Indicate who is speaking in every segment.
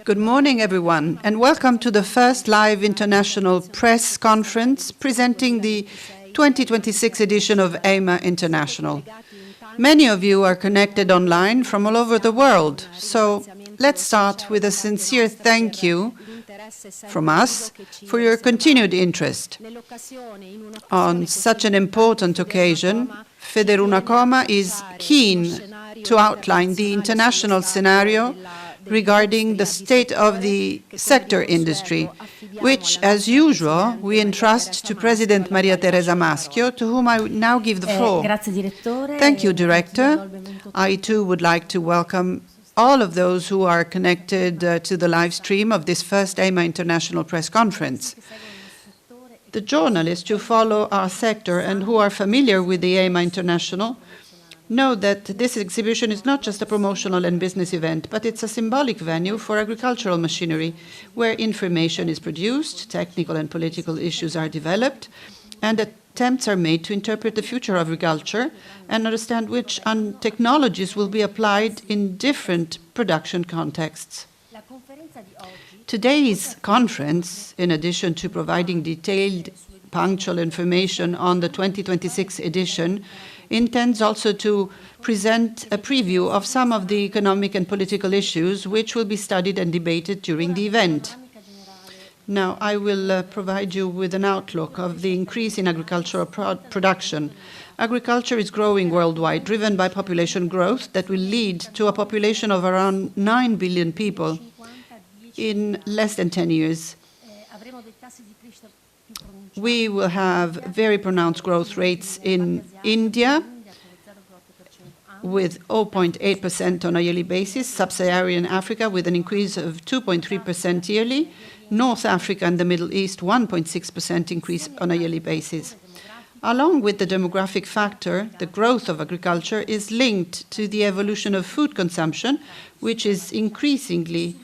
Speaker 1: Good morning, everyone, and welcome to the first live international press conference presenting the 2026 edition of EIMA International. Many of you are connected online from all over the world, so let's start with a sincere thank you from us for your continued interest. On such an important occasion, FederUnacoma is keen to outline the international scenario regarding the state of the sector industry, which, as usual, we entrust to President Mariateresa Maschio, to whom I now give the floor. Thank you, Director. I, too, would like to welcome all of those who are connected to the live stream of this first EIMA International Press Conference. The journalists who follow our sector and who are familiar with the EIMA International know that this exhibition is not just a promotional and business event, but it's a symbolic venue for agricultural machinery, where information is produced, technical and political issues are developed, and attempts are made to interpret the future of agriculture and understand which technologies will be applied in different production contexts. Today's conference, in addition to providing detailed, punctual information on the 2026 edition, intends also to present a preview of some of the economic and political issues which will be studied and debated during the event. Now, I will provide you with an outlook of the increase in agricultural production. Agriculture is growing worldwide, driven by population growth that will lead to a population of around 9 billion people in less than 10 years. We will have very pronounced growth rates in India, with 0.8% on a yearly basis, Sub-Saharan Africa with an increase of 2.3% yearly, North Africa and the Middle East 1.6% increase on a yearly basis. Along with the demographic factor, the growth of agriculture is linked to the evolution of food consumption, which is increasingly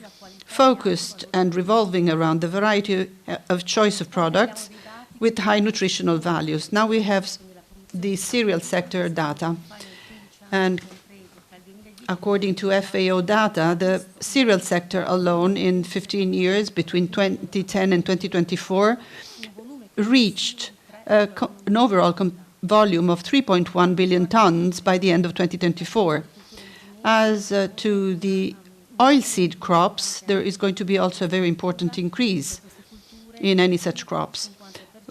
Speaker 1: focused and revolving around the variety of choice of products with high nutritional values. Now we have the cereal sector data. And according to FAO data, the cereal sector alone in 15 years, between 2010 and 2024, reached an overall volume of 3.1 billion tons by the end of 2024. As to the oilseed crops, there is going to be also a very important increase in any such crops,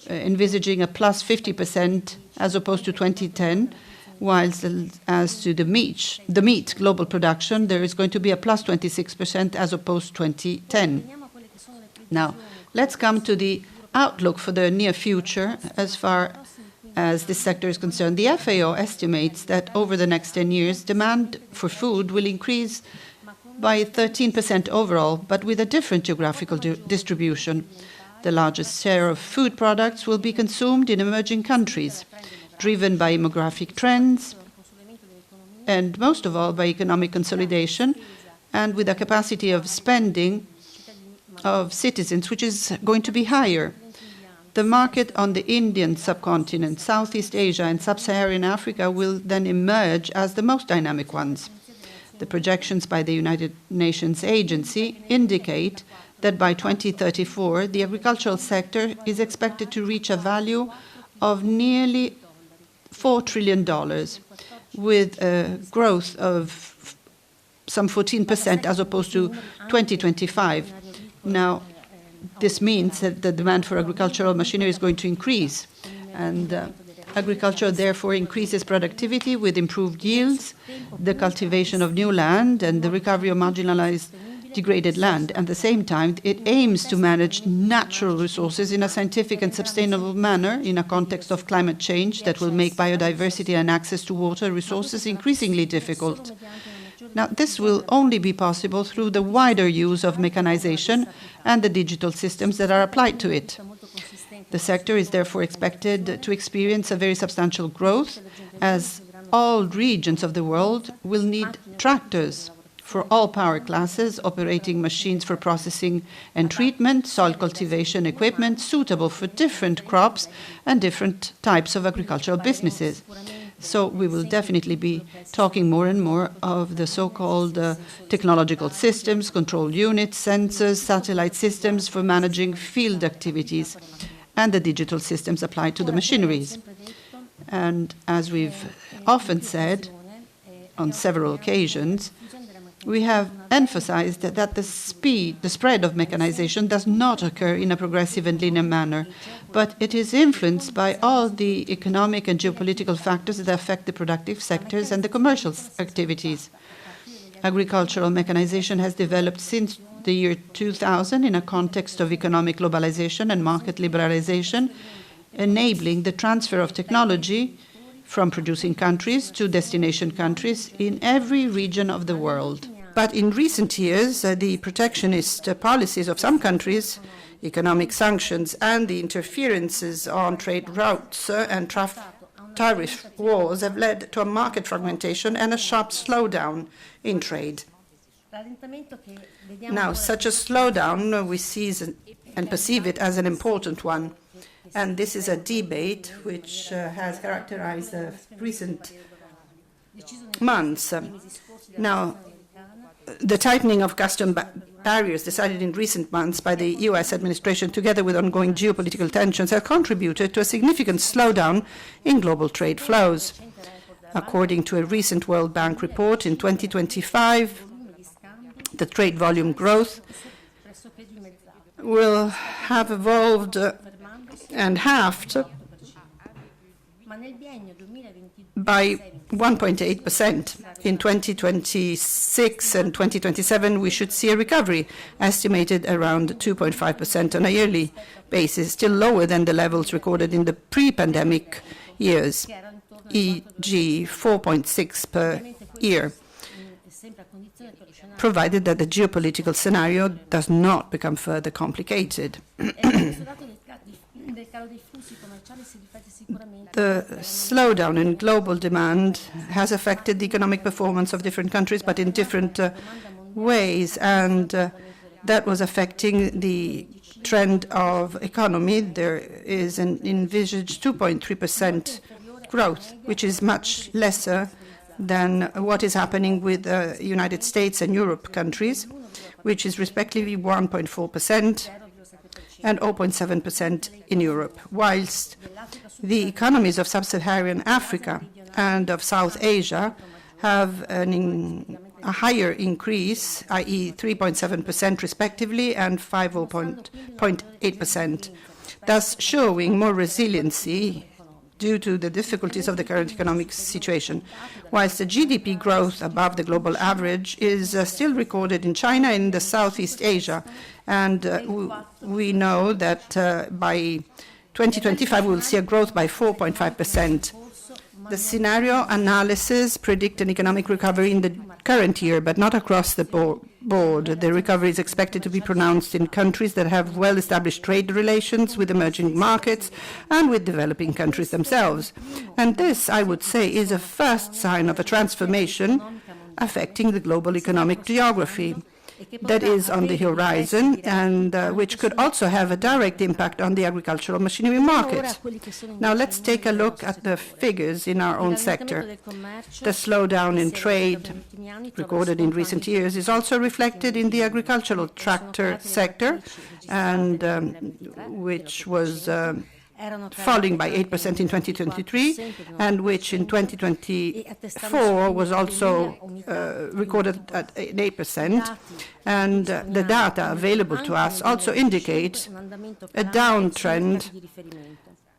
Speaker 1: envisaging a plus 50% as opposed to 2010, whilst as to the meat global production, there is going to be a plus 26% as opposed to 2010. Now, let's come to the outlook for the near future as far as this sector is concerned. The FAO estimates that over the next 10 years, demand for food will increase by 13% overall, but with a different geographical distribution. The largest share of food products will be consumed in emerging countries, driven by demographic trends, and most of all by economic consolidation, and with a capacity of spending of citizens, which is going to be higher. The market on the Indian subcontinent, Southeast Asia, and Sub-Saharan Africa will then emerge as the most dynamic ones. The projections by the United Nations Agency indicate that by 2034, the agricultural sector is expected to reach a value of nearly $4 trillion, with a growth of some 14% as opposed to 2025. Now, this means that the demand for agricultural machinery is going to increase, and agriculture therefore increases productivity with improved yields, the cultivation of new land, and the recovery of marginalized degraded land. At the same time, it aims to manage natural resources in a scientific and sustainable manner in a context of climate change that will make biodiversity and access to water resources increasingly difficult. Now, this will only be possible through the wider use of mechanization and the digital systems that are applied to it. The sector is therefore expected to experience a very substantial growth, as all regions of the world will need tractors for all power classes, operating machines for processing and treatment, soil cultivation equipment suitable for different crops and different types of agricultural businesses. So we will definitely be talking more and more of the so-called technological systems, control units, sensors, satellite systems for managing field activities, and the digital systems applied to the machineries. And as we've often said on several occasions, we have emphasized that the spread of mechanization does not occur in a progressive and linear manner, but it is influenced by all the economic and geopolitical factors that affect the productive sectors and the commercial activities. Agricultural mechanization has developed since the year 2000 in a context of economic globalization and market liberalization, enabling the transfer of technology from producing countries to destination countries in every region of the world. But in recent years, the protectionist policies of some countries, economic sanctions, and the interferences on trade routes and tariff wars have led to a market fragmentation and a sharp slowdown in trade. Now, such a slowdown we see and perceive it as an important one. And this is a debate which has characterized the recent months. Now, the tightening of custom barriers decided in recent months by the U.S. administration, together with ongoing geopolitical tensions, have contributed to a significant slowdown in global trade flows. According to a recent World Bank report, in 2025, the trade volume growth will have evolved and halved by 1.8%. In 2026 and 2027, we should see a recovery, estimated around 2.5% on a yearly basis, still lower than the levels recorded in the pre-pandemic years, e.g. 4.6 per year, provided that the geopolitical scenario does not become further complicated. The slowdown in global demand has affected the economic performance of different countries, but in different ways, and that was affecting the trend of economy. There is an envisaged 2.3% growth, which is much lesser than what is happening with the United States and Europe countries, which is respectively 1.4% and 0.7% in Europe, whilst the economies of sub-Saharan Africa and of South Asia have a higher increase, i.e. 3.7% respectively and 5.8%, thus showing more resiliency due to the difficulties of the current economic situation. Whilst the GDP growth above the global average is still recorded in China and in Southeast Asia, and we know that by 2025 we will see a growth by 4.5%. The scenario analysis predict an economic recovery in the current year, but not across the board. The recovery is expected to be pronounced in countries that have well-established trade relations with emerging markets and with developing countries themselves. And this, I would say, is a first sign of a transformation affecting the global economic geography that is on the horizon, and which could also have a direct impact on the agricultural machinery market. Now let's take a look at the figures in our own sector. The slowdown in trade recorded in recent years is also reflected in the agricultural tractor sector, and which was falling by 8% in 2023, and which in 2024 was also recorded at 8%. And the data available to us also indicate a downtrend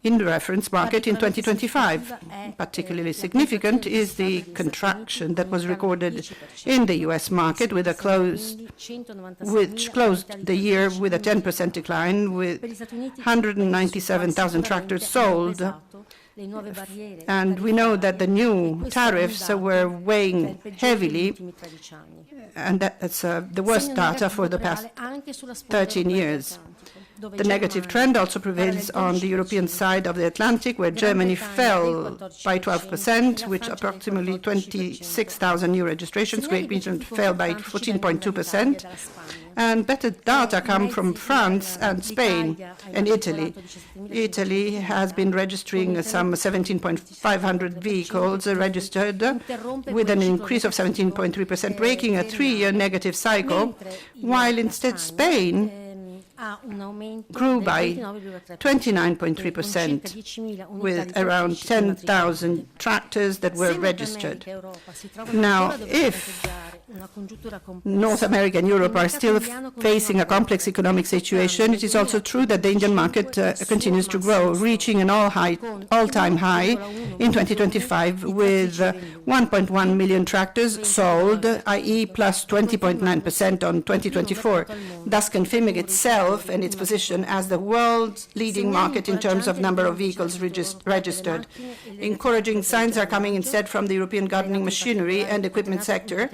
Speaker 1: in the reference market in 2025. Particularly significant is the contraction that was recorded in the U.S. market, which closed the year with a 10% decline, with 197,000 tractors sold. And we know that the new tariffs were weighing heavily, and that's the worst data for the past 13 years. The negative trend also prevails on the European side of the Atlantic, where Germany fell by 12%, with approximately 26,000 new registrations. Great Britain fell by 14.2%, And better data come from France and Spain and Italy. Italy has been registering some 17,500 vehicles registered with an increase of 17.3%, breaking a 3-year negative cycle, while instead Spain grew by 29.3%, with around 10,000 tractors that were registered. Now, if North America and Europe are still facing a complex economic situation, it is also true that the Indian market continues to grow, reaching an all-time high in 2025 with 1.1 million tractors sold, i.e. plus 20.9% on 2024, thus confirming itself and its position as the world's leading market in terms of number of vehicles registered. Encouraging signs are coming instead from the European gardening machinery and equipment sector,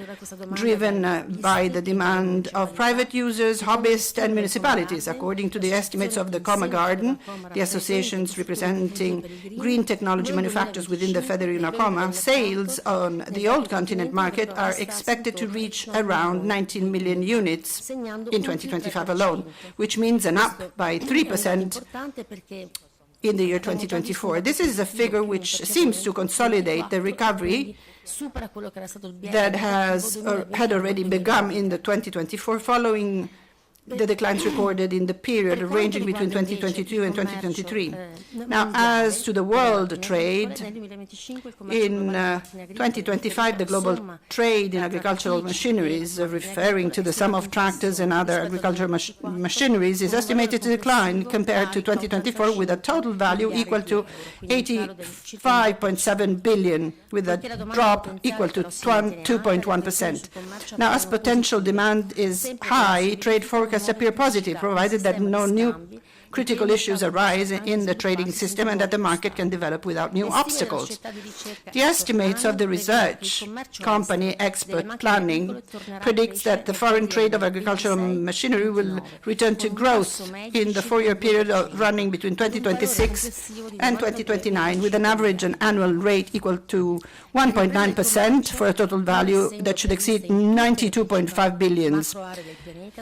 Speaker 1: driven by the demand of private users, hobbyists, and municipalities. According to the estimates of the Coma Garden, the associations representing green technology manufacturers within the FederUnacoma, sales on the old continent market are expected to reach around 19 million units in 2025 alone, which means an up by 3% in the year 2024. This is a figure which seems to consolidate the recovery that had already begun in the 2024 following the declines recorded in the period ranging between 2022 and 2023. Now, as to the world trade, in 2025, the global trade in agricultural machineries, referring to the sum of tractors and other agricultural machineries, is estimated to decline compared to 2024 with a total value equal to 85.7 billion, with a drop equal to 2.1%. Now, as potential demand is high, trade forecasts appear positive, provided that no new critical issues arise in the trading system and that the market can develop without new obstacles. The estimates of the research company Expert Planning predicts that the foreign trade of agricultural machinery will return to growth in the 4-year period running between 2026 and 2029, with an average annual rate equal to 1.9% for a total value that should exceed 92.5 billion.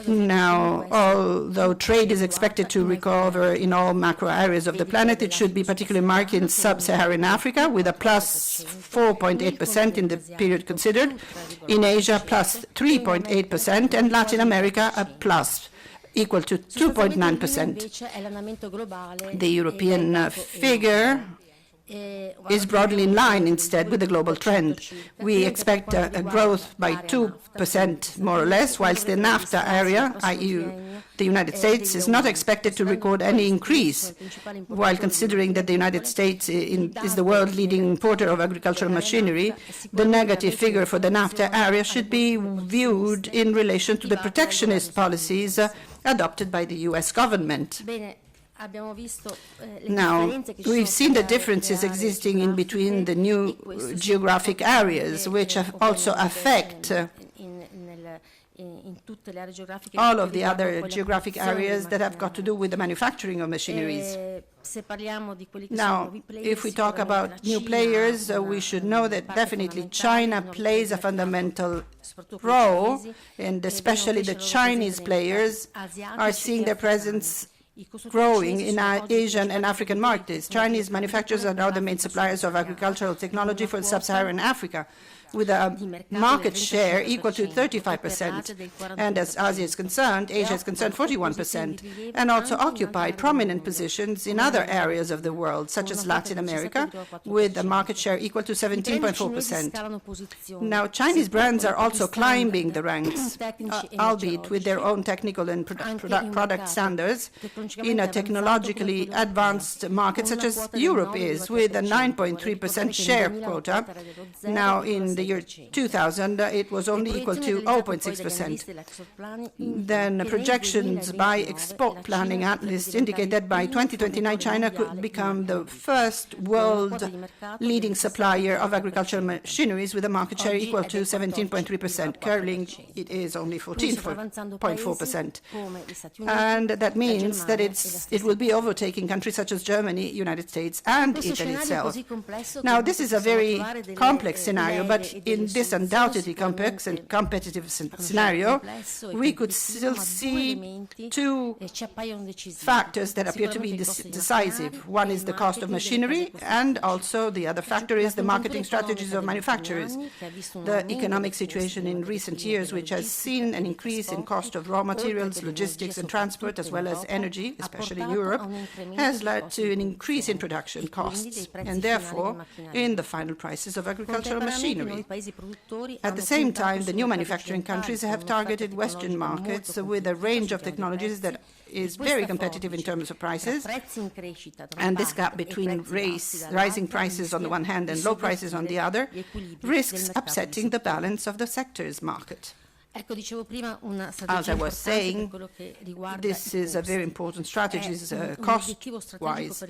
Speaker 1: Now, although trade is expected to recover in all macro areas of the planet, it should be particularly marked in sub-Saharan Africa with a plus 4.8% in the period considered, in Asia plus 3.8%, and Latin America a plus equal to 2.9%. The European figure is broadly in line instead with the global trend. We expect a growth by 2% more or less, whilst the NAFTA area, i.e. the United States, is not expected to record any increase. While considering that the United States is the world leading importer of agricultural machinery, the negative figure for the NAFTA area should be viewed in relation to the protectionist policies adopted by the US government. Now, we've seen the differences existing in between the new geographic areas, which also affect all of the other geographic areas that have got to do with the manufacturing of machineries. Now, if we talk about new players, we should know that definitely China plays a fundamental role, and especially the Chinese players are seeing their presence growing in Asian and African markets. Chinese manufacturers are now the main suppliers of agricultural technology for sub-Saharan Africa, with a market share equal to 35%, and as Asia is concerned, 41%, and also occupy prominent positions in other areas of the world, such as Latin America, with a market share equal to 17.4%. Now, Chinese brands are also climbing the ranks, albeit with their own technical and product standards, in a technologically advanced market such as Europe is, with a 9.3% share quota. Now, in the year 2000, it was only equal to 0.6%. Then projections by export planning analysts indicate that by 2029, China could become the first world leading supplier of agricultural machineries with a market share equal to 17.3%. Currently, it is only 14.4%. And that means that it will be overtaking countries such as Germany, United States, and Italy itself. Now, this is a very complex scenario, but in this undoubtedly complex and competitive scenario, we could still see two factors that appear to be decisive. One is the cost of machinery, and also the other factor is the marketing strategies of manufacturers. The economic situation in recent years, which has seen an increase in cost of raw materials, logistics and transport, as well as energy, especially in Europe, has led to an increase in production costs and therefore in the final prices of agricultural machinery. At the same time, the new manufacturing countries have targeted Western markets with a range of technologies that is very competitive in terms of prices, and this gap between rising prices on the one hand and low prices on the other risks upsetting the balance of the sector's market. As I was saying, this is a very important strategy cost-wise.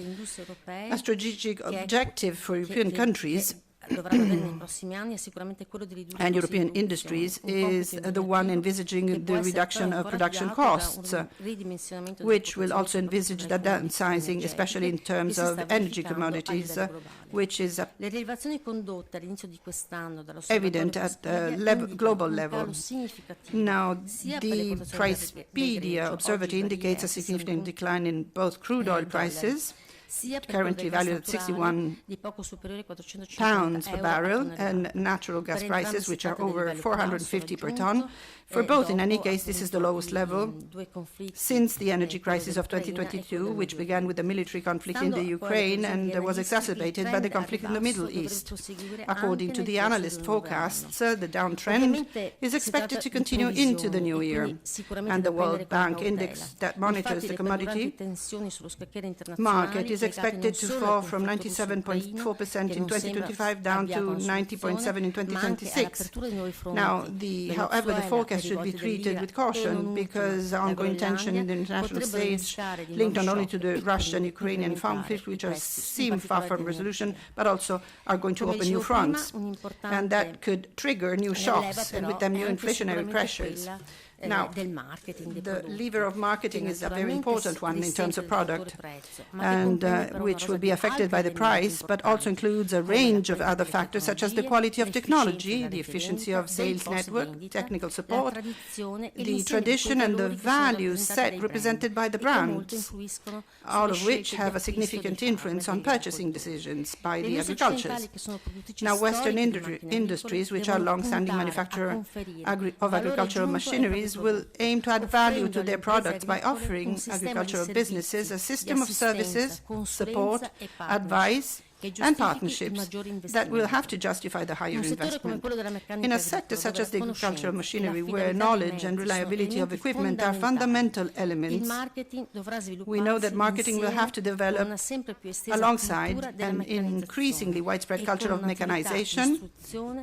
Speaker 1: A strategic objective for European countries and European industries is the one envisaging the reduction of production costs, which will also envisage the downsizing, especially in terms of energy commodities, which is evident at the global level. Now, the Pricepedia Observatory indicates a significant decline in both crude oil prices, currently valued at 61 pounds per barrel, and natural gas prices, which are over 450 per ton. For both, in any case, this is the lowest level since the energy crisis of 2022, which began with the military conflict in the Ukraine and was exacerbated by the conflict in the Middle East. According to the analyst forecasts, the downtrend is expected to continue into the new year, and the World Bank index that monitors the commodity market is expected to fall from 97.4% in 2025 down to 90.7% in 2026. Now, however, the forecast should be treated with caution because ongoing tension in the international stage, linked not only to the Russian-Ukrainian conflict, which seem far from resolution, but also are going to open new fronts, and that could trigger new shocks and with them new inflationary pressures. Now, the lever of marketing is a very important one in terms of product, and which will be affected by the price, but also includes a range of other factors such as the quality of technology, the efficiency of sales network, technical support, the tradition and the values set represented by the brands, all of which have a significant influence on purchasing decisions by the agriculturists. Now, Western industries, which are long-standing manufacturers of agricultural machineries, will aim to add value to their products by offering agricultural businesses a system of services, support, advice, and partnerships that will have to justify the higher investment. In a sector such as the agricultural machinery, where knowledge and reliability of equipment are fundamental elements, we know that marketing will have to develop alongside an increasingly widespread culture of mechanization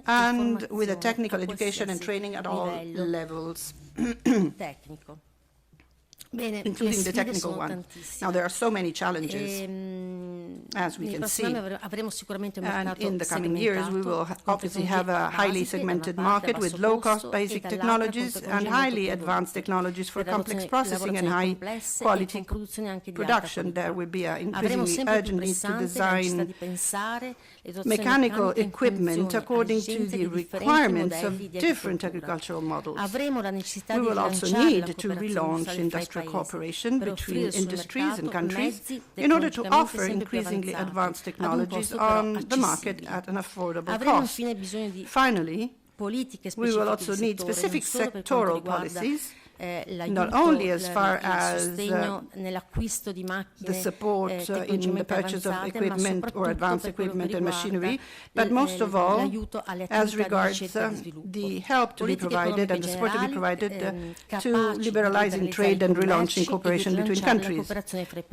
Speaker 1: and with a technical education and training at all levels. Including the technical one. Now, there are so many challenges, as we can see. And in the coming years, we will obviously have a highly segmented market with low-cost basic technologies and highly advanced technologies for complex processing and high-quality production. There will be an increasingly urgent need to design mechanical equipment according to the requirements of different agricultural models. We will also need to relaunch industrial cooperation between industries and countries in order to offer increasingly advanced technologies on the market at an affordable cost. Finally, we will also need specific sectoral policies, not only as far as the support in the purchase of equipment or advanced equipment and machinery, but most of all as regards the help to be provided and the support to be provided to liberalizing trade and relaunching cooperation between countries.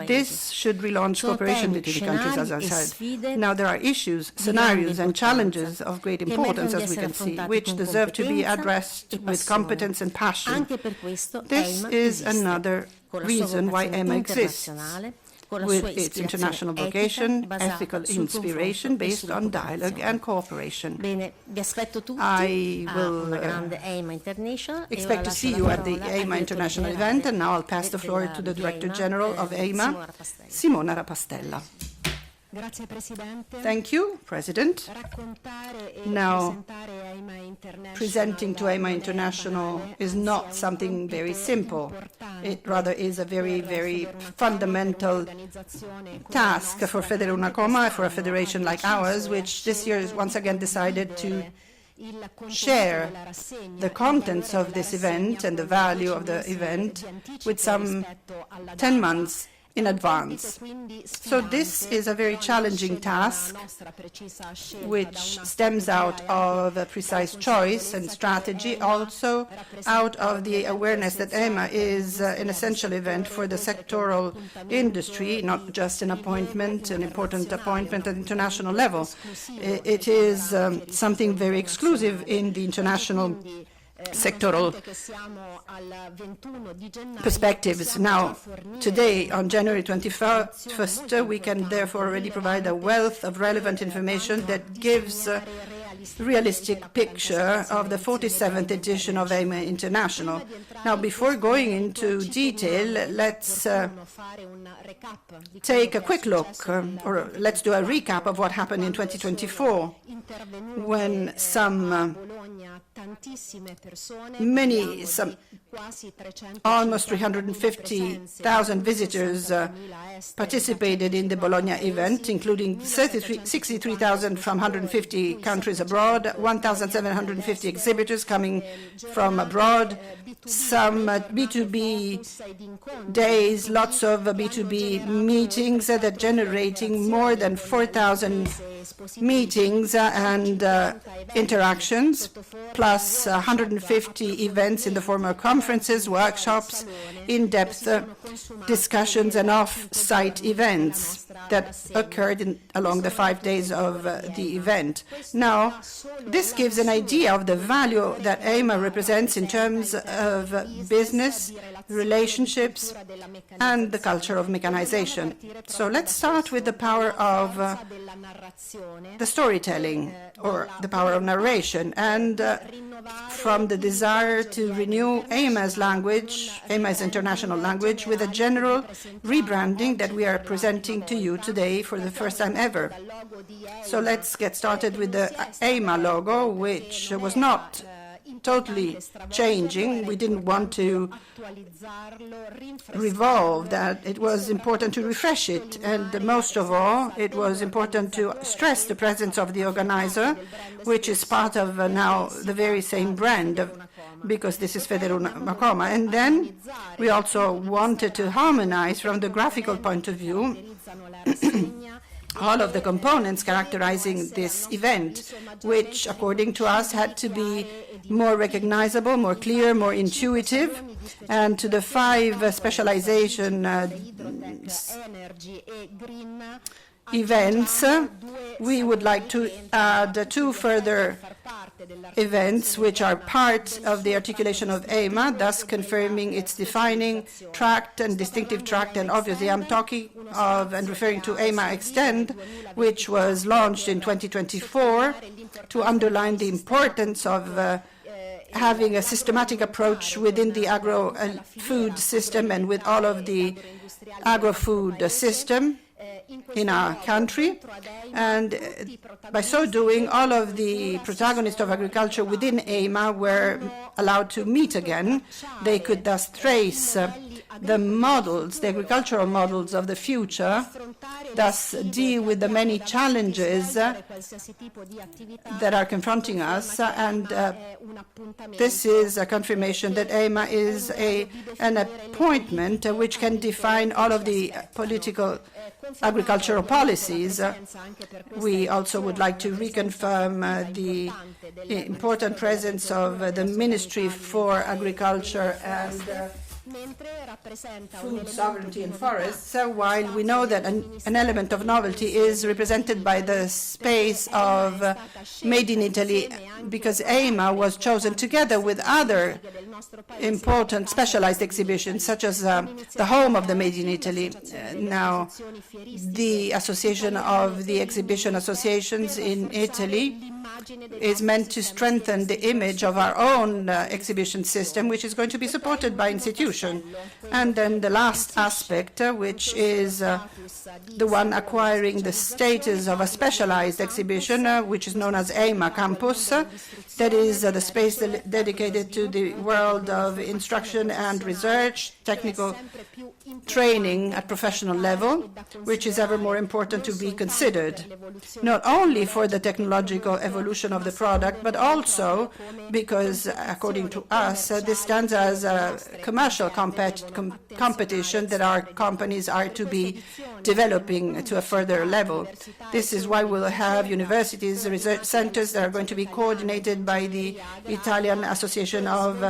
Speaker 1: This should relaunch cooperation between countries, as I said. Now, there are issues, scenarios and challenges of great importance, as we can see, which deserve to be addressed with competence and passion. This is another reason why EIMA exists, with its international vocation, ethical inspiration based on dialogue and cooperation. I will expect to see you at the EIMA International event, and now I'll pass the floor to the Director General of EIMA, Simona Rapastella. Thank you, President. Now, presenting to EIMA International is not something very simple. It rather is a very, very fundamental task for FederUnacoma, for a federation like ours, which this year has once again decided to share the contents of this event and the value of the event with some 10 months in advance. So this is a very challenging task, which stems out of a precise choice and strategy, also out of the awareness that EIMA is an essential event for the sectoral industry, not just an appointment, an important appointment at international level. It is something very exclusive in the international sectoral perspectives. Now, today, on January 21st, we can therefore already provide a wealth of relevant information that gives a realistic picture of the 47th edition of EIMA International. Now, before going into detail, let's take a quick look, or let's do a recap of what happened in 2024, when almost 350,000 visitors participated in the Bologna event, including 63,000 from 150 countries abroad, 1,750 exhibitors coming from abroad, some B2B days, lots of B2B meetings that are generating more than 4,000 meetings and interactions, plus 150 events in the form of conferences, workshops, in-depth discussions and off-site events that occurred along the 5 days of the event. Now, this gives an idea of the value that EIMA represents in terms of business, relationships, and the culture of mechanization. So let's start with the power of the storytelling, or the power of narration, and from the desire to renew EIMA's language, EIMA's international language, with a general rebranding that we are presenting to you today for the first time ever. So let's get started with the EIMA logo, which was not totally changing. We didn't want to revolve that. It was important to refresh it, and most of all, it was important to stress the presence of the organizer, which is part of now the very same brand, because this is FederUnacoma. And then we also wanted to harmonize from the graphical point of view all of the components characterizing this event, which, according to us, had to be more recognizable, more clear, more intuitive. And to the 5 specialization events, we would like to add 2 further events which are part of the articulation of EIMA, thus confirming its defining tract and distinctive tract. And obviously I'm talking of and referring to EIMA Extend, which was launched in 2024 to underline the importance of having a systematic approach within the agro-food system and with all of the agro-food system in our country. And by so doing, all of the protagonists of agriculture within EIMA were allowed to meet again. They could thus trace the models, the agricultural models of the future, thus deal with the many challenges that are confronting us. And this is a confirmation that EIMA is an appointment which can define all of the political agricultural policies. We also would like to reconfirm the important presence of the Ministry for Agriculture and Food Sovereignty and Forests, while we know that an element of novelty is represented by the space of Made in Italy, because EIMA was chosen together with other important specialized exhibitions, such as the home of the Made in Italy, now the Association of the Exhibition Associations in Italy, is meant to strengthen the image of our own exhibition system, which is going to be supported by institutions. And then the last aspect, which is the one acquiring the status of a specialized exhibition, which is known as EIMA Campus. That is the space dedicated to the world of instruction and research, technical training at professional level, which is ever more important to be considered, not only for the technological evolution of the product, but also because, according to us, this stands as a commercial competition that our companies are to be developing to a further level. This is why we'll have universities, research centers that are going to be coordinated by the Italian Association of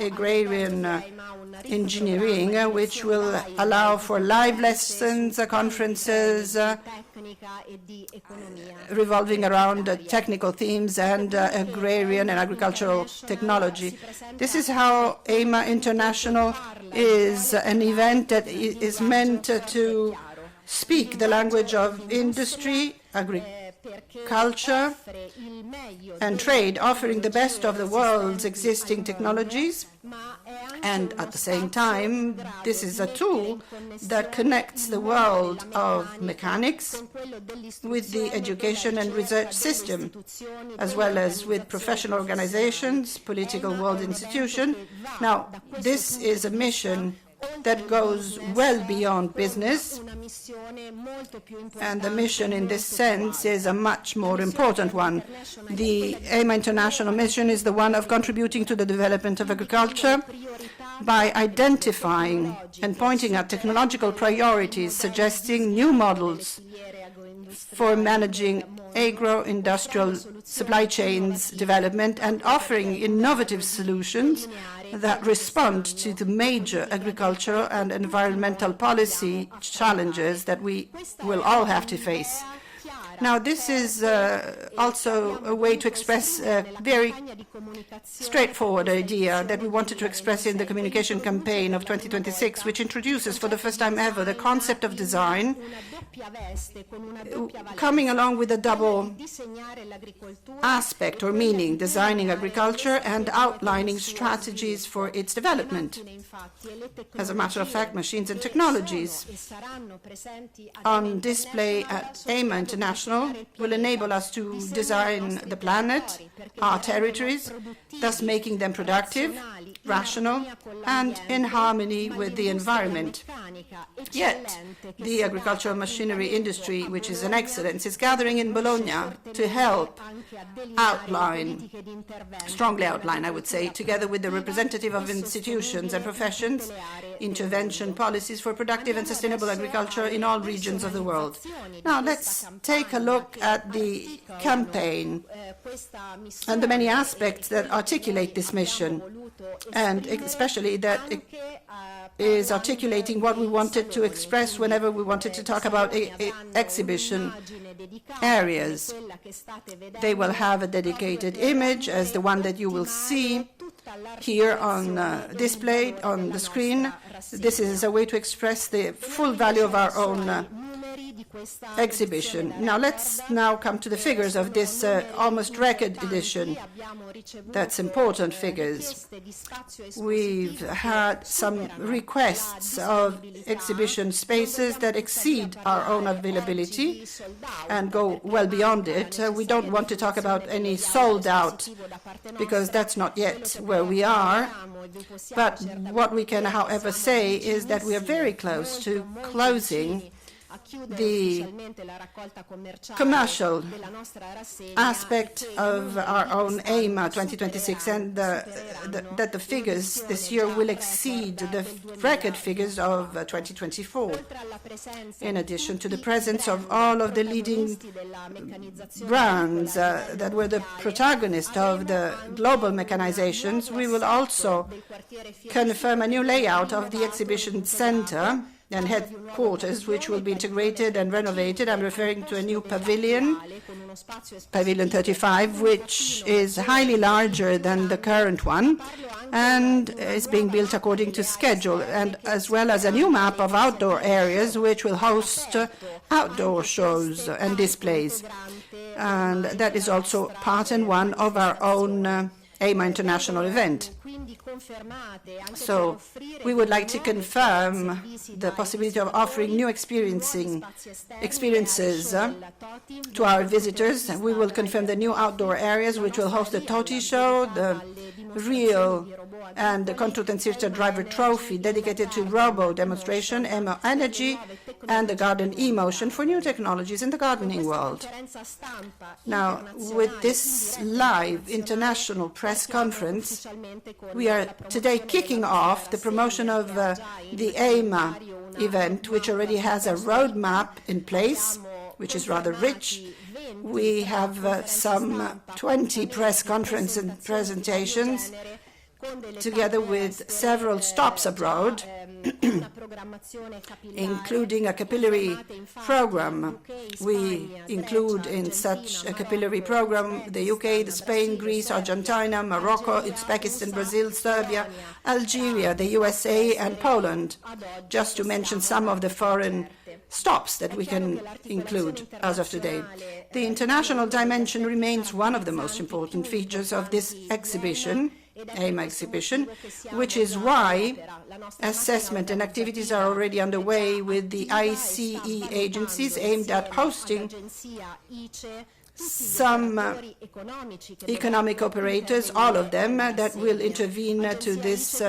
Speaker 1: Agrarian Engineering, which will allow for live lessons, conferences revolving around technical themes and agrarian and agricultural technology. This is how EIMA International is an event that is meant to speak the language of industry, agriculture, and trade, offering the best of the world's existing technologies. And at the same time, this is a tool that connects the world of mechanics with the education and research system, as well as with professional organizations, political world institutions. Now, this is a mission that goes well beyond business, and the mission in this sense is a much more important one. The EIMA International mission is the one of contributing to the development of agriculture by identifying and pointing at technological priorities, suggesting new models for managing agro-industrial supply chains development, and offering innovative solutions that respond to the major agricultural and environmental policy challenges that we will all have to face. Now, this is also a way to express a very straightforward idea that we wanted to express in the communication campaign of 2026, which introduces for the first time ever the concept of design, coming along with a double aspect or meaning, designing agriculture and outlining strategies for its development. As a matter of fact, machines and technologies on display at EIMA International will enable us to design the planet, our territories, thus making them productive, rational, and in harmony with the environment. Yet, the agricultural machinery industry, which is an excellence, is gathering in Bologna to help strongly outline, I would say, together with the representative of institutions and professions, intervention policies for productive and sustainable agriculture in all regions of the world. Now, let's take a look at the campaign and the many aspects that articulate this mission, and especially that it is articulating what we wanted to express whenever we wanted to talk about exhibition areas. They will have a dedicated image as the one that you will see here on display on the screen. This is a way to express the full value of our own exhibition. Now, let's come to the figures of this almost record edition. That's important figures. We've had some requests of exhibition spaces that exceed our own availability and go well beyond it. We don't want to talk about any sold out, because that's not yet where we are. But what we can, however, say is that we are very close to closing the commercial aspect of our own EIMA 2026, and that the figures this year will exceed the record figures of 2024. In addition to the presence of all of the leading brands that were the protagonists of the global mechanizations, we will also confirm a new layout of the exhibition center and headquarters, which will be integrated and renovated. I'm referring to a new pavilion, Pavilion 35, which is highly larger than the current one and is being built according to schedule, and as well as a new map of outdoor areas which will host outdoor shows and displays. and that is also part and one of our own EIMA International event. So we would like to confirm the possibility of offering new experiences to our visitors. We will confirm the new outdoor areas which will host the Toti Show, the Real and the Control Tensirta Driver Trophy dedicated to robo demonstration, EMO Energy, and the Garden E-Motion for new technologies in the gardening world. Now, with this live international press conference, we are today kicking off the promotion of the EIMA event, which already has a roadmap in place, which is rather rich. We have some 20 press conferences and presentations, together with several stops abroad, including a capillary program. We include in such a capillary program the UK, Spain, Greece, Argentina, Morocco, Uzbekistan, Brazil, Serbia, Algeria, the USA, and Poland, just to mention some of the foreign stops that we can include as of today. The international dimension remains one of the most important features of this exhibition, EIMA exhibition, which is why assessment and activities are already underway with the ICE agencies aimed at hosting some economic operators, all of them, that will intervene to this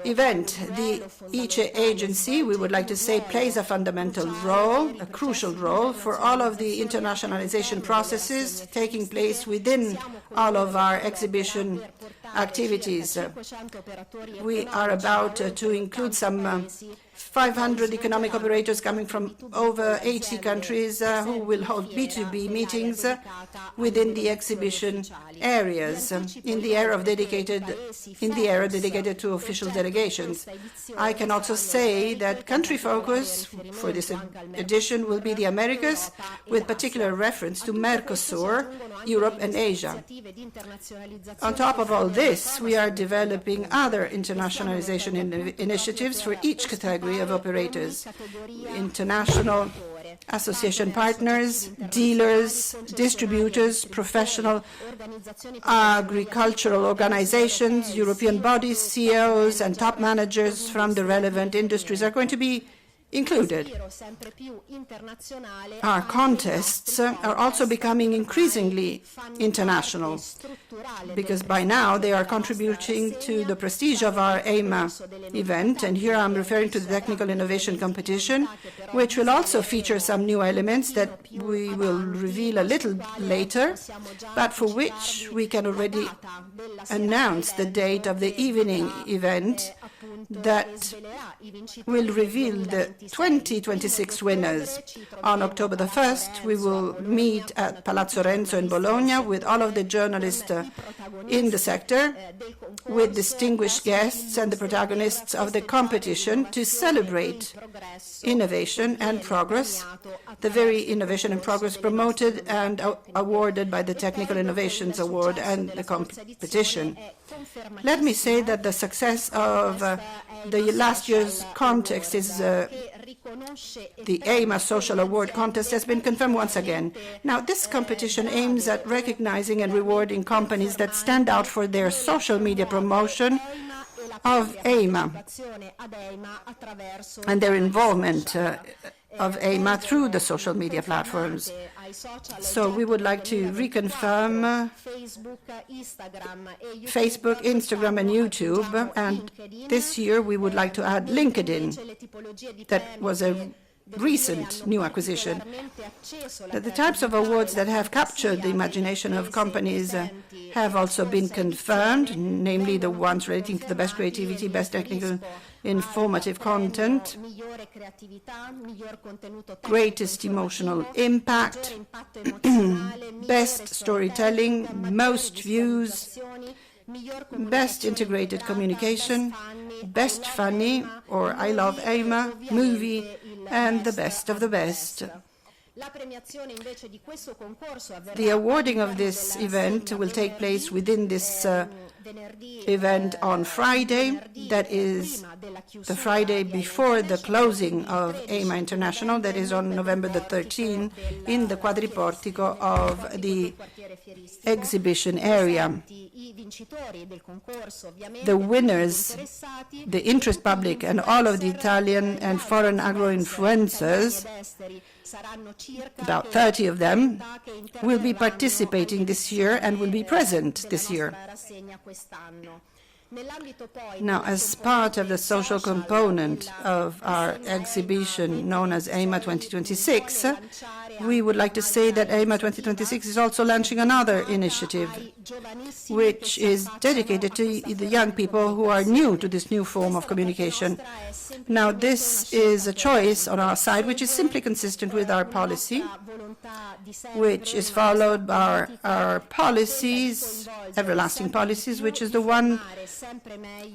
Speaker 1: event. The each agency, we would like to say, plays a fundamental role, a crucial role, for all of the internationalization processes taking place within all of our exhibition activities. We are about to include some 500 economic operators coming from over 80 countries who will hold B2B meetings within the exhibition areas in the area dedicated to official delegations. I can also say that country focus for this edition will be the Americas, with particular reference to Mercosur, Europe and Asia. On top of all this, we are developing other internationalization initiatives for each category of operators: international association partners, dealers, distributors, professional agricultural organizations, European bodies, CEOs, and top managers from the relevant industries are going to be included. Our contests are also becoming increasingly international, because by now they are contributing to the prestige of our EIMA event, and here I'm referring to the technical innovation competition, which will also feature some new elements that we will reveal a little later, but for which we can already announce the date of the evening event that will reveal the 2026 winners. On October the 1st, we will meet at Palazzo Renzo in Bologna with all of the journalists in the sector, with distinguished guests and the protagonists of the competition, to celebrate innovation and progress, the very innovation and progress promoted and awarded by the Technical Innovations Award and the competition. Let me say that the success of the last year's contest is the EIMA Social Award contest has been confirmed once again. Now, this competition aims at recognizing and rewarding companies that stand out for their social media promotion of EIMA and their involvement of EIMA through the social media platforms. So we would like to reconfirm Facebook, Instagram, and YouTube, and this year we would like to add LinkedIn. That was a recent new acquisition. The types of awards that have captured the imagination of companies have also been confirmed, namely the ones relating to the best creativity, best technical informative content, greatest emotional impact, best storytelling, most views, best integrated communication, best funny, or I love EIMA, movie, and the best of the best. The awarding of this event will take place within this event on Friday, that is the Friday before the closing of EIMA International, that is on November the 13th, in the quadriportico of the exhibition area. The winners, the interest public, and all of the Italian and foreign agro-influencers, about 30 of them, will be participating this year and will be present this year. Now, as part of the social component of our exhibition known as EIMA 2026, we would like to say that EIMA 2026 is also launching another initiative, which is dedicated to the young people who are new to this new form of communication. Now, this is a choice on our side, which is simply consistent with our policy, which is followed by our policies, everlasting policies, which is the one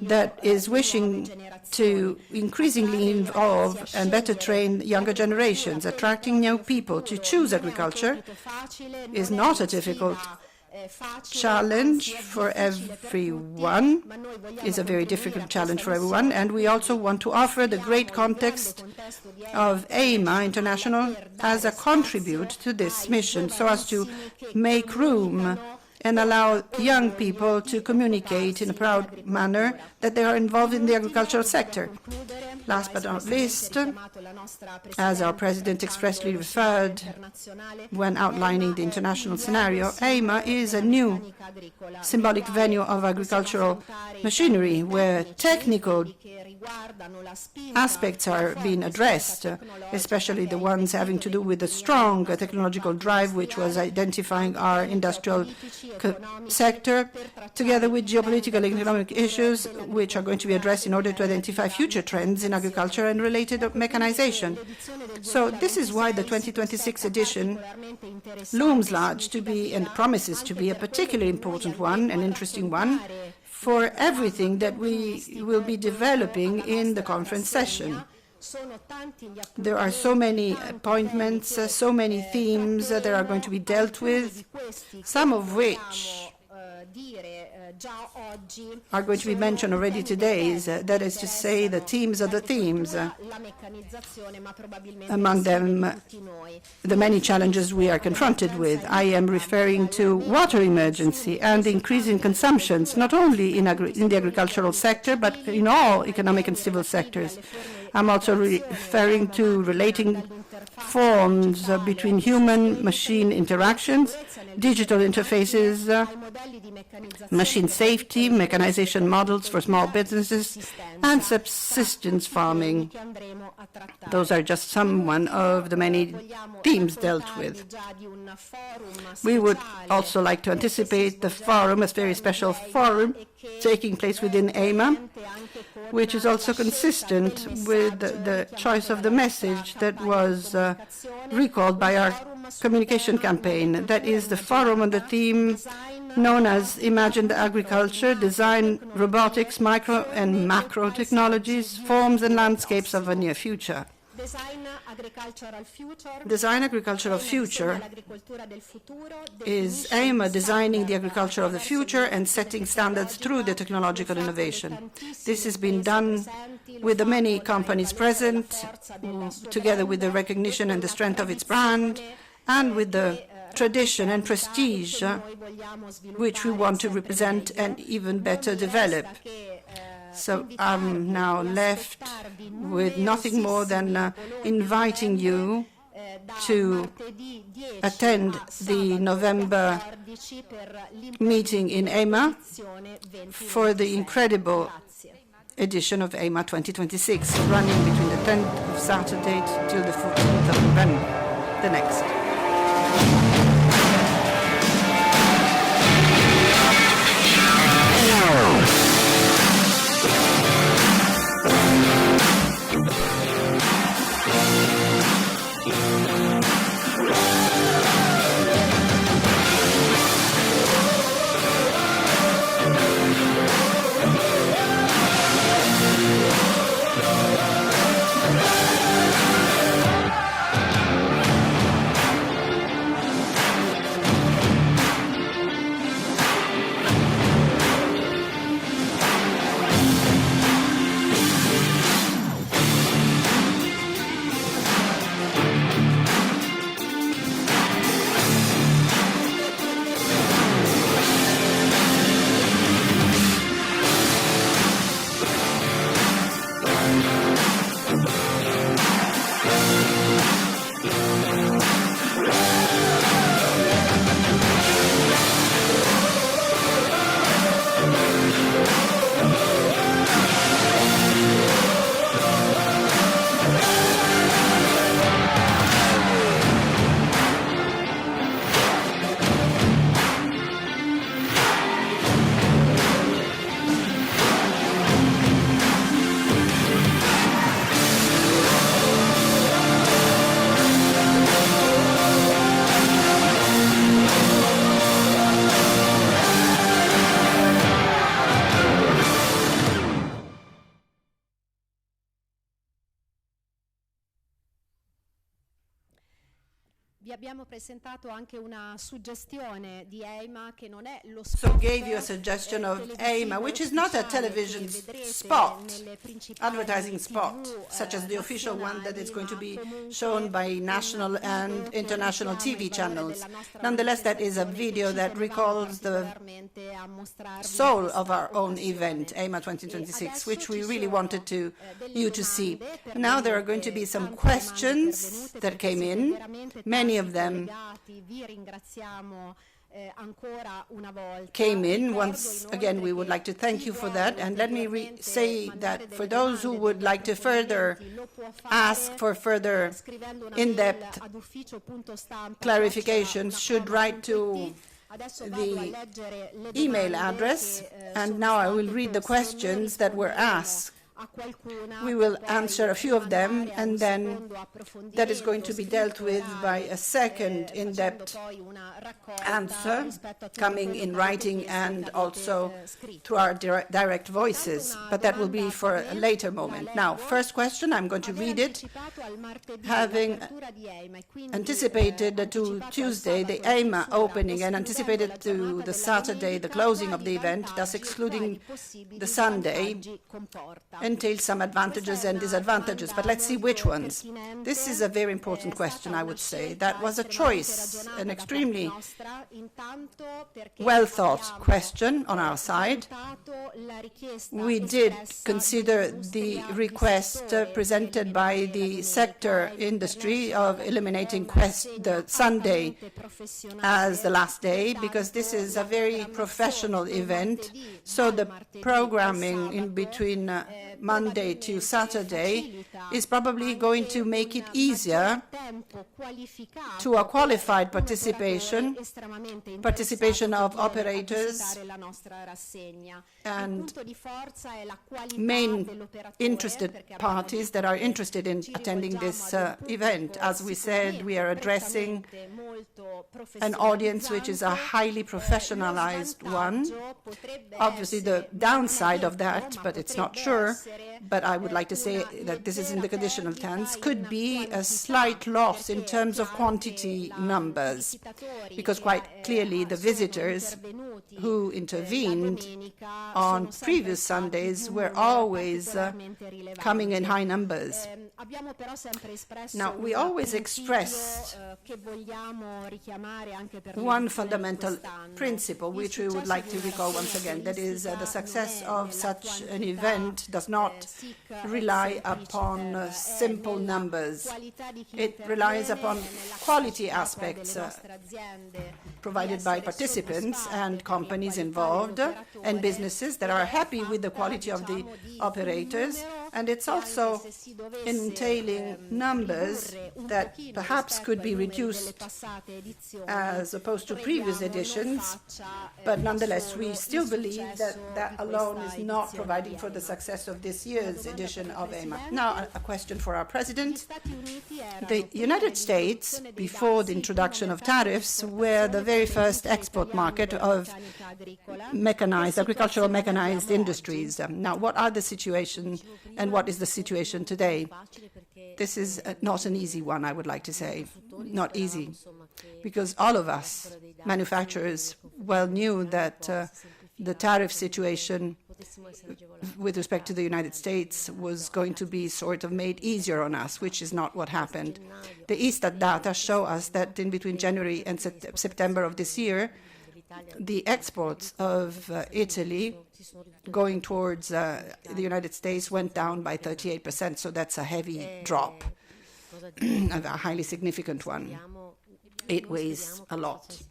Speaker 1: that is wishing to increasingly involve and better train younger generations. Attracting young people to choose agriculture is not a difficult challenge for everyone, is a very difficult challenge for everyone, and we also want to offer the great context of EIMA International as a contribute to this mission, so as to make room and allow young people to communicate in a proud manner that they are involved in the agricultural sector. Last but not least, as our President expressly referred when outlining the international scenario, EIMA is a new symbolic venue of agricultural machinery where technical aspects are being addressed, especially the ones having to do with the strong technological drive which was identifying our industrial sector, together with geopolitical and economic issues which are going to be addressed in order to identify future trends in agriculture and related mechanization. So this is why the 2026 edition looms large to be and promises to be a particularly important one, an interesting one, for everything that we will be developing in the conference session. There are so many appointments, so many themes that are going to be dealt with, some of which are going to be mentioned already today, that is to say, the themes of the themes. Among them, the many challenges we are confronted with. I am referring to water emergency and the increase in consumptions, not only in the agricultural sector, but in all economic and civil sectors. I'm also referring to relating forms between human-machine interactions, digital interfaces, machine safety, mechanization models for small businesses, and subsistence farming. Those are just some of the many themes dealt with. We would also like to anticipate the forum, a very special forum, taking place within EIMA, which is also consistent with the choice of the message that was recalled by our communication campaign. That is the forum on the theme known as Imagined Agriculture, Design Robotics, Micro and Macro Technologies, Forms and Landscapes of a Near Future. Design Agricultural Future is EIMA designing the agriculture of the future and setting standards through the technological innovation. This has been done with the many companies present, together with the recognition and the strength of its brand, and with the tradition and prestige which we want to represent and even better develop. So I'm now left with nothing more than inviting you to attend the November meeting in EIMA for the incredible edition of EIMA 2026, running between the 10th of Saturday till the 14th of November, the next.
Speaker 2: abbiamo presentato anche una suggestione di EIMA che non è lo
Speaker 1: So
Speaker 2: spot
Speaker 1: gave you a suggestion of EIMA, which is not a television spot, advertising spot, such as the official one that is going to be shown by national and international TV channels. Nonetheless, that is a video that recalls the soul of our own event, EIMA 2026, which we really wanted you to see. Now there are going to be some questions that came in, many of them came in. Once again, we would like to thank you for that. And let me say that for those who would like to further ask for further in-depth clarifications should write to the email address. And now I will read the questions that were asked. We will answer a few of them, and then that is going to be dealt with by a second in-depth answer coming in writing and also through our direct voices, but that will be for a later moment. Now, first question, I'm going to read it. Having anticipated to Tuesday the EIMA opening and anticipated to the Saturday the closing of the event, thus excluding the Sunday, entails some advantages and disadvantages, but let's see which ones. This is a very important question, I would say. That was a choice, an extremely well-thought question on our side. We did consider the request presented by the sector industry of eliminating the Sunday as the last day, because this is a very professional event, so the programming in between Monday to Saturday is probably going to make it easier to a qualified participation of operators and main interested parties that are interested in attending this event. As we said, we are addressing an audience which is a highly professionalized one. Obviously, the downside of that, but it's not sure, but I would like to say that this is in the conditional tense, could be a slight loss in terms of quantity numbers, because quite clearly the visitors who intervened on previous Sundays were always coming in high numbers. Now, we always expressed one fundamental principle, which we would like to recall once again, that is the success of such an event does not rely upon simple numbers. It relies upon quality aspects provided by participants and companies involved and businesses that are happy with the quality of the operators, and it's also entailing numbers that perhaps could be reduced as opposed to previous editions, but nonetheless we still believe that that alone is not providing for the success of this year's edition of EIMA. Now, a question for our president. The United States, before the introduction of tariffs, were the very first export market of agricultural mechanized industries. Now, what are the situation and what is the situation today? This is not an easy one, I would like to say. Not easy, because all of us, manufacturers, well knew that the tariff situation with respect to the United States was going to be sort of made easier on us, which is not what happened. The Istat data show us that in between January and September of this year, the exports of Italy going towards the United States went down by 38%, so that's a heavy drop, a highly significant one. It weighs a lot.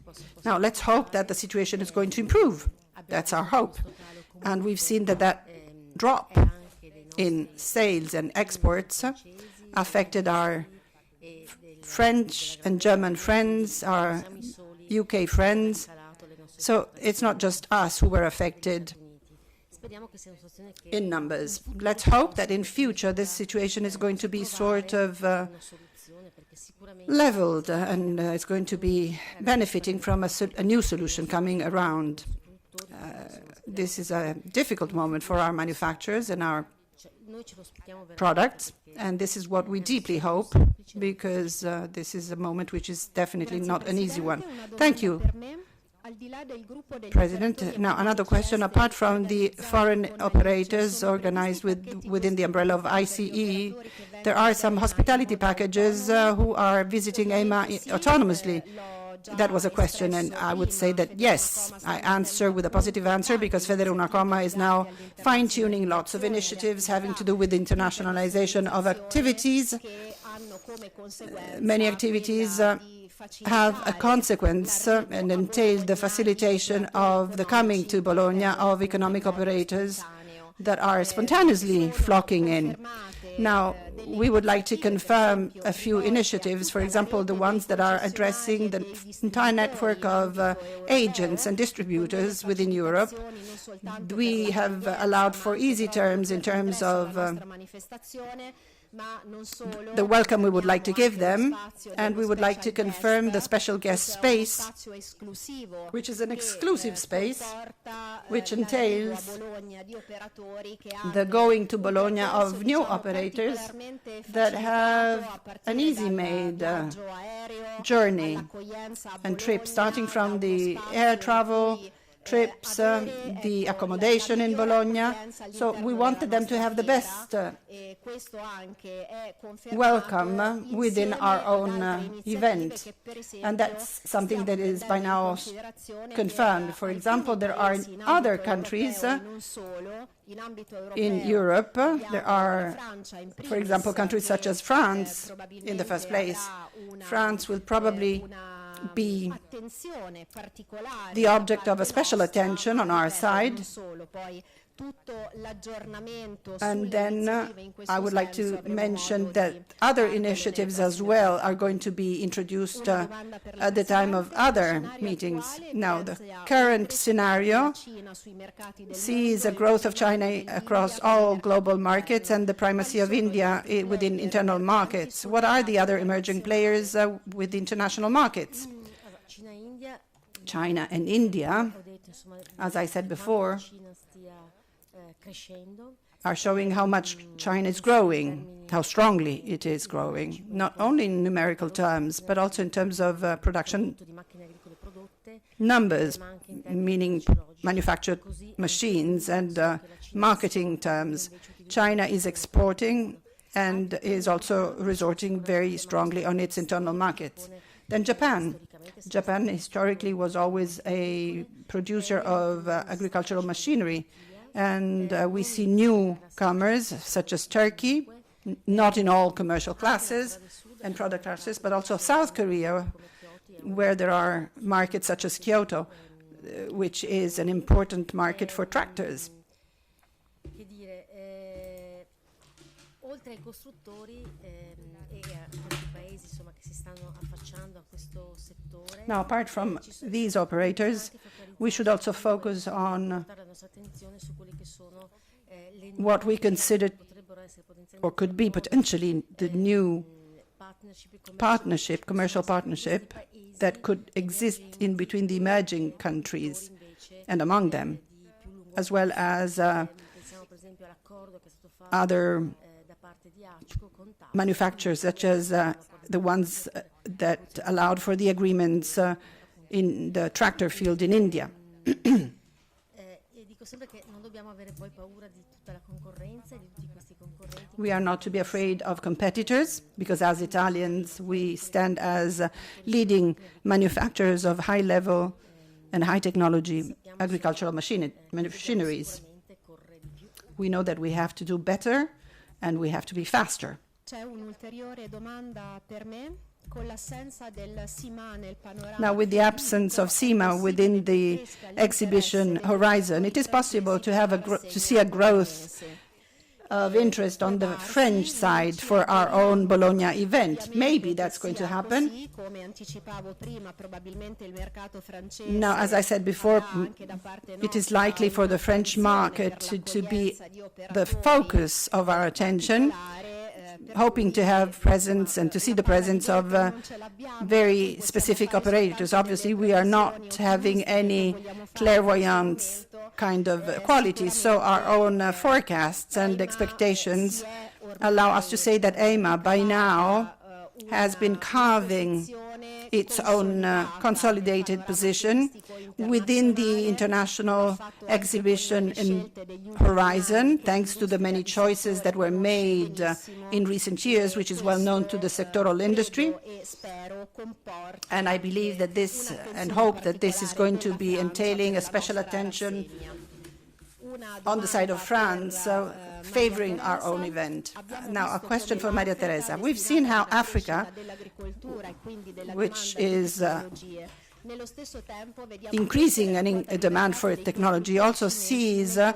Speaker 1: Now, let's hope that the situation is going to improve. That's our hope. And we've seen that that drop in sales and exports affected our French and German friends, our UK friends. So it's not just us who were affected in numbers. Let's hope that in future this situation is going to be sort of leveled and it's going to be benefiting from a new solution coming around. This is a difficult moment for our manufacturers and our products, and this is what we deeply hope, because this is a moment which is definitely not an easy one. Thank you, President. Now, another question. Apart from the foreign operators organized within the umbrella of ICE, there are some hospitality packages who are visiting EIMA autonomously. That was a question, and I would say that yes, I answer with a positive answer, because FederUnacoma is now fine-tuning lots of initiatives having to do with internationalization of activities. Many activities have a consequence and entail the facilitation of the coming to Bologna of economic operators that are spontaneously flocking in. Now, we would like to confirm a few initiatives, for example, the ones that are addressing the entire network of agents and distributors within Europe. We have allowed for easy terms in terms of the welcome we would like to give them, and we would like to confirm the special guest space, which is an exclusive space, which entails the going to Bologna of new operators that have an easy-made journey and trip, starting from the air travel, trips, the accommodation in Bologna. So we wanted them to have the best welcome within our own event. And that's something that is by now confirmed. For example, there are other countries in Europe. There are, for example, countries such as France in the first place. France will probably be the object of a special attention on our side. And then I would like to mention that other initiatives as well are going to be introduced at the time of other meetings. Now, the current scenario sees a growth of China across all global markets and the primacy of India within internal markets. What are the other emerging players with international markets? China and India, as I said before, are showing how much China is growing, how strongly it is growing, not only in numerical terms, but also in terms of production numbers, meaning manufactured machines, and marketing terms. China is exporting and is also resorting very strongly on its internal markets. Then Japan. Japan historically was always a producer of agricultural machinery, and we see newcomers such as Turkey, not in all commercial classes and product classes, but also South Korea, where there are markets such as Kyoto, which is an important market for tractors. Now, apart from these operators, we should also focus on what we consider or could be potentially the new partnership, commercial partnership, that could exist in between the emerging countries and among them, as well as other manufacturers, such as the ones that allowed for the agreements in the tractor field in India. We are not to be afraid of competitors, because as Italians, we stand as leading manufacturers of high-level and high-technology agricultural machineries. We know that we have to do better and we have to be faster. Now, with the absence of SIMA within the exhibition horizon, it is possible to have to see a growth of interest on the French side for our own Bologna event. Maybe that's going to happen. Now, as I said before, it is likely for the French market to be the focus of our attention, hoping to have presence and to see the presence of very specific operators. Obviously, we are not having any clairvoyance kind of quality. So our own forecasts and expectations allow us to say that EIMA by now has been carving its own consolidated position within the international exhibition in horizon, thanks to the many choices that were made in recent years, which is well known to the sectoral industry. And I believe that this, and hope that this is going to be entailing a special attention on the side of France, favoring our own event. Now, a question for Mariateresa. We've seen how Africa, which is increasing a demand for technology, also sees a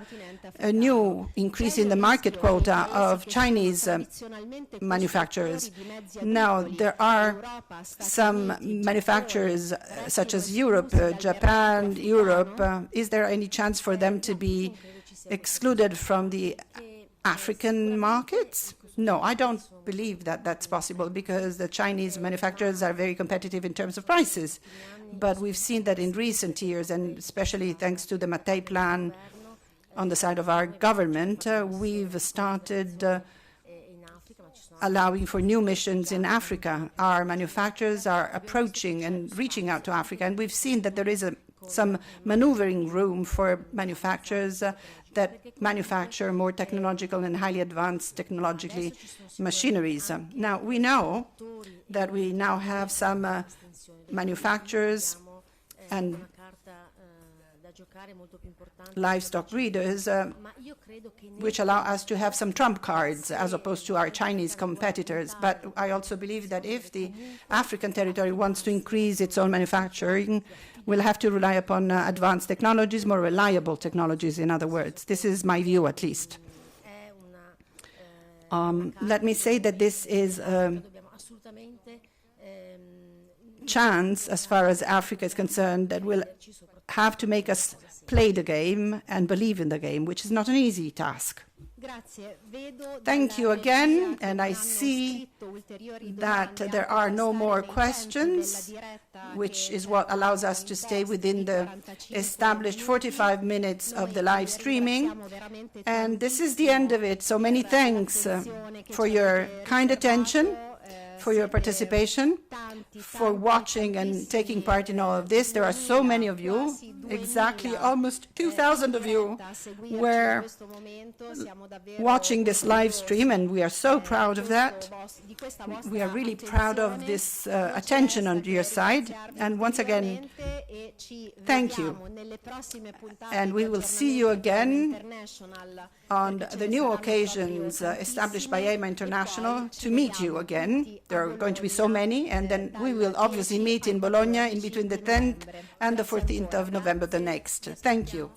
Speaker 1: new increase in the market quota of Chinese manufacturers. Now, there are some manufacturers such as Europe, Japan, Europe. Is there any chance for them to be excluded from the African markets? No, I don't believe that that's possible, because the Chinese manufacturers are very competitive in terms of prices. But we've seen that in recent years, and especially thanks to the Mattei plan on the side of our government, we've started allowing for new missions in Africa. Our manufacturers are approaching and reaching out to Africa, and we've seen that there is some maneuvering room for manufacturers that manufacture more technological and highly advanced technologically machineries. Now, we know that we now have some manufacturers and livestock breeders, which allow us to have some trump cards as opposed to our Chinese competitors. But I also believe that if the African territory wants to increase its own manufacturing, we'll have to rely upon advanced technologies, more reliable technologies, in other words. This is my view, at least. Let me say that this is a chance, as far as Africa is concerned, that will have to make us play the game and believe in the game, which is not an easy task. Thank you again, and I see that there are no more questions, which is what allows us to stay within the established 45 minutes of the live streaming. And this is the end of it. So many thanks for your kind attention, for your participation, for watching and taking part in all of this. There are so many of you, exactly almost 2,000 of you were watching this live stream, and we are so proud of that. We are really proud of this attention on your side. And once again, thank you. And we will see you again on the new occasions established by EIMA International to meet you again. There are going to be so many, and then we will obviously meet in Bologna in between the 10th and the 14th of November the next. Thank you.